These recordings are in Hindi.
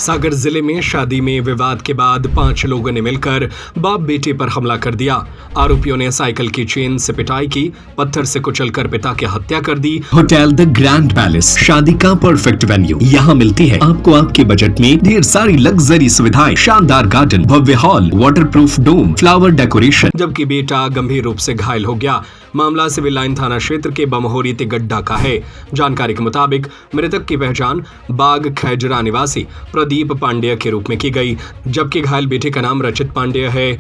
सागर जिले में शादी में विवाद के बाद 5 लोगों ने मिलकर बाप बेटे पर हमला कर दिया। आरोपियों ने साइकिल की चेन से पिटाई की, पत्थर से कुचलकर पिता की हत्या कर दी। होटल द ग्रैंड पैलेस, शादी का परफेक्ट वेन्यू। यहाँ मिलती है आपको आपके बजट में ढेर सारी लग्जरी सुविधाएं, शानदार गार्डन, भव्य हॉल, वाटरप्रूफ डोम, फ्लावर डेकोरेशन। जबकि बेटा गंभीर रूप से घायल हो गया। मामला सिविल लाइन थाना क्षेत्र के बमहोरी तिगड्डा का है। जानकारी के मुताबिक मृतक की पहचान बाग खैजरा निवासी प्रदीप पांडेय के रूप में की गई, जबकि घायल बेटे का नाम रचित पांडेय है।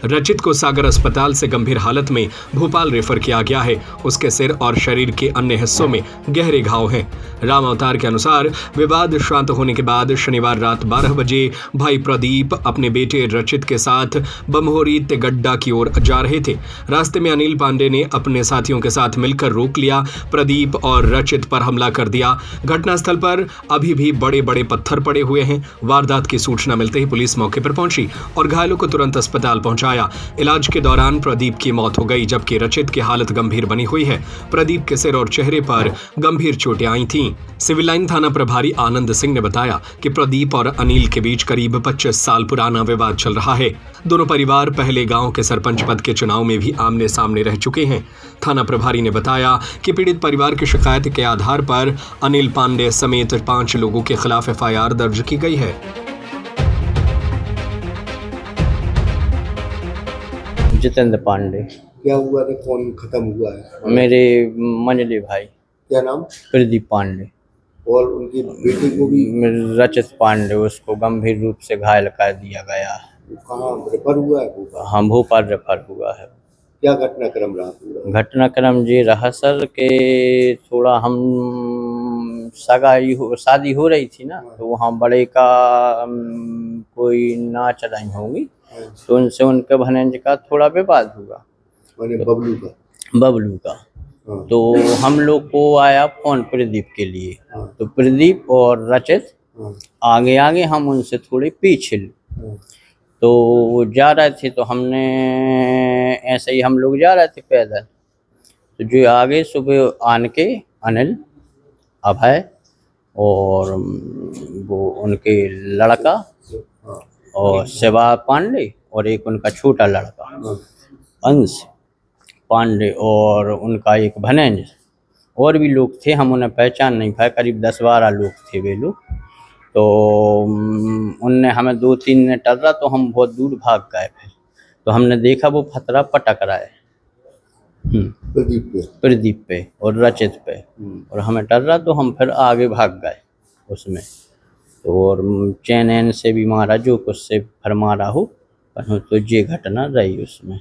रचित को सागर अस्पताल से गंभीर हालत में भोपाल रेफर किया गया है। उसके सिर और शरीर के अन्य हिस्सों में गहरे घाव हैं। राम अवतार के अनुसार विवाद शांत होने के बाद शनिवार रात 12 बजे भाई प्रदीप अपने बेटे रचित के साथ बमहोरी तिगड्डा की ओर जा रहे थे। रास्ते में अनिल पांडे ने अपने साथियों के साथ मिलकर रोक लिया। प्रदीप और रचित पर हमला कर दिया। घटनास्थल पर अभी भी बड़े बड़े पत्थर पड़े हुए हैं। वारदात की सूचना मिलते ही पुलिस मौके पर पहुंची और घायलों को तुरंत अस्पताल पहुंचाया। इलाज के दौरान प्रदीप की मौत हो गई, जबकि रचित की हालत गंभीर बनी हुई है। प्रदीप के सिर और चेहरे पर गंभीर चोटें आई थीं। सिविल लाइन थाना प्रभारी आनंद सिंह ने बताया कि प्रदीप और अनिल के बीच करीब 25 साल पुराना विवाद चल रहा है। दोनों परिवार पहले गांव के सरपंच पद के चुनाव में भी आमने सामने रह चुके हैं। थाना प्रभारी ने बताया कि पीड़ित परिवार की शिकायत के आधार पर अनिल पांडे समेत 5 लोगों के खिलाफ FIR दर्ज की गई है। जितेंद्र पांडे। क्या हुआ था? कौन खत्म हुआ है? मेरे मंजली भाई। क्या नाम? प्रदीप पांडे। और उनकी बेटी को भी? रचित पांडे। उसको गंभीर रूप से घायल कर दिया गया है। कहाँ रेफर हुआ है? हाँ, भोपाल रेफर हुआ है। क्या घटनाक्रम रहा पूरा? घटनाक्रम ये रहा सर के थोड़ा हम शादी हो रही थी ना, तो वहाँ बड़े का कोई नाच रही होंगी, तो उनसे उनके भनंज का थोड़ा विवाद हुआ। बबलू का। तो हम लोग को आया फोन प्रदीप के लिए। तो प्रदीप और रचित आगे आगे, हम उनसे थोड़े पीछे। तो वो जा रहे थे, तो हमने ऐसे ही हम लोग जा रहे थे पैदल। तो जो आगे सुबह आन के अनिल, अभय और वो उनके लड़का और शिवा पांडे और एक उनका छोटा लड़का अंश पांडे और उनका एक भनंज, और भी लोग थे, हम उन्हें पहचान नहीं पाए। करीब 10-12 लोग थे वे लोग। तो उनने हमें 2-3 ने टर्रा, तो हम बहुत दूर भाग गए। फिर तो हमने देखा वो फतरा पटक रहा है प्रदीप पे और रचित पे, और हमें टर्रा, तो हम फिर आगे भाग गए उसमें। तो और चैन एन से भी मारा, जो कुछ से फिर मारा हो, तो ये घटना रही। उसमें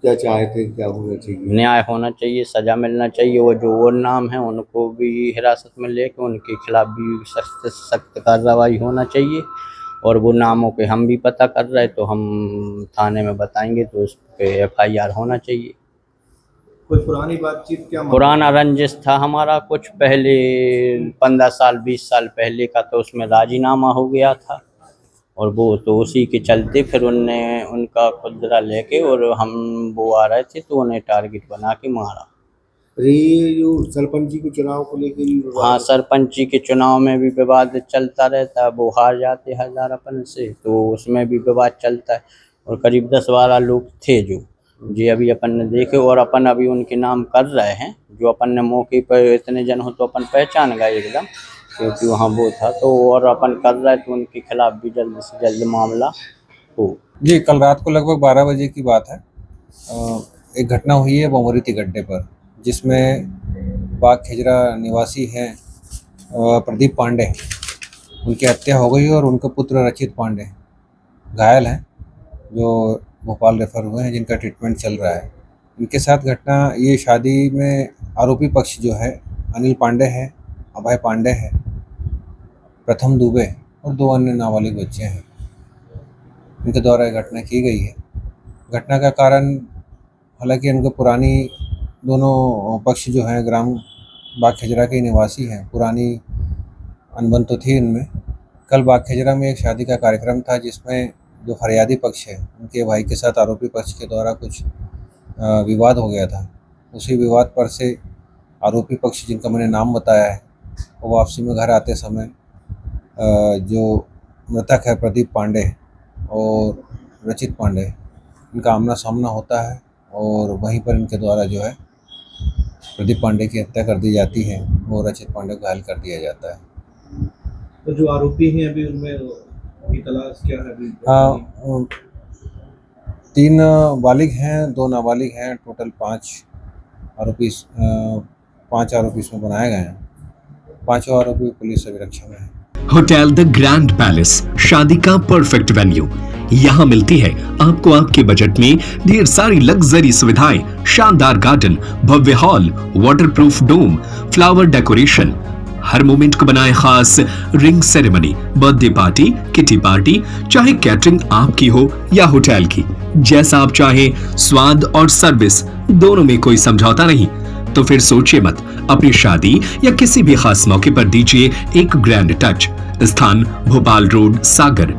क्या चाहते, क्या होना चाहिए? न्याय होना चाहिए, सजा मिलना चाहिए। और जो और नाम है उनको भी हिरासत में लेके उनके खिलाफ भी सख्त से सख्त कार्रवाई होना चाहिए। और वो नामों के हम भी पता कर रहे, तो हम थाने में बताएंगे, तो उस पर FIR होना चाहिए। कुछ पुरानी बातचीत? क्या पुराना रंजिश था हमारा कुछ पहले, 15 साल 20 साल पहले का, तो उसमें राजीनामा हो गया था। और वो तो उसी के चलते फिर उनने उनका खुदरा लेके, और हम वो आ रहे थे, तो उन्हें टारगेट बना के मारा। ये जो सरपंची के चुनाव को लेकर भी विवाद? हाँ, सरपंची के चुनाव में भी विवाद चलता रहता है। वो हार जाते हजार अपन से, तो उसमें भी विवाद चलता है। और करीब 10-12 लोग थे जो जी अभी अपन ने देखे, और अपन अभी उनके नाम कर रहे हैं। जो अपन ने मौके पर इतने जन हो तो अपन पहचान गए एकदम, क्योंकि वहाँ वो था। तो और अपन कर रहे, तो उनके खिलाफ भी जल्द से जल्द मामला हो। जी, कल रात को लगभग 12 बजे की बात है। एक घटना हुई है बमहोरी तिगड्डे पर, जिसमें बाग खिजरा निवासी हैं प्रदीप पांडे, उनकी हत्या हो गई और उनका पुत्र रचित पांडे घायल हैं, जो भोपाल रेफर हुए हैं, जिनका ट्रीटमेंट चल रहा है। इनके साथ घटना ये शादी में आरोपी पक्ष जो है अनिल पांडे है, अभय पांडे है, प्रथम दुबे और 2 अन्य नाबालिग बच्चे हैं। इनके द्वारा घटना की गई है। घटना का कारण, हालांकि इनके पुरानी दोनों पक्ष जो हैं ग्राम बाग खिजरा के निवासी हैं, पुरानी अनबन तो थी इनमें। कल बाग खिजरा में एक शादी का कार्यक्रम था, जिसमें जो फरियादी पक्ष है उनके भाई के साथ आरोपी पक्ष के द्वारा कुछ विवाद हो गया था। उसी विवाद पर से आरोपी पक्ष, जिनका मैंने नाम बताया है, वो वापसी में घर आते समय जो मृतक है प्रदीप पांडे और रचित पांडे, इनका आमना सामना होता है और वहीं पर इनके द्वारा जो है प्रदीप पांडे की हत्या कर दी जाती है और रचित पांडे को घायल कर दिया जाता है। तो जो आरोपी हैं अभी उनमें की तलाश क्या है अभी? 3 बालिग हैं, 2 नाबालिग हैं, टोटल 5 आरोपी इसमें बनाए गए हैं। 5 आरोपी पुलिस अभिरक्षा में है। होटल द ग्रैंड पैलेस, शादी का परफेक्ट वेन्यू। यहाँ मिलती है आपको आपके बजट में ढेर सारी लग्जरी सुविधाएं, शानदार गार्डन, भव्य हॉल, वाटरप्रूफ डोम, फ्लावर डेकोरेशन, हर मोमेंट को बनाए खास, ring ceremony, birthday party, kitty party, चाहे कैटरिंग आपकी हो या होटल की, जैसा आप चाहे, स्वाद और सर्विस दोनों में कोई समझौता नहीं। तो फिर सोचिए मत, अपनी शादी या किसी भी खास मौके पर दीजिए एक ग्रैंड टच। स्थान भोपाल रोड, सागर।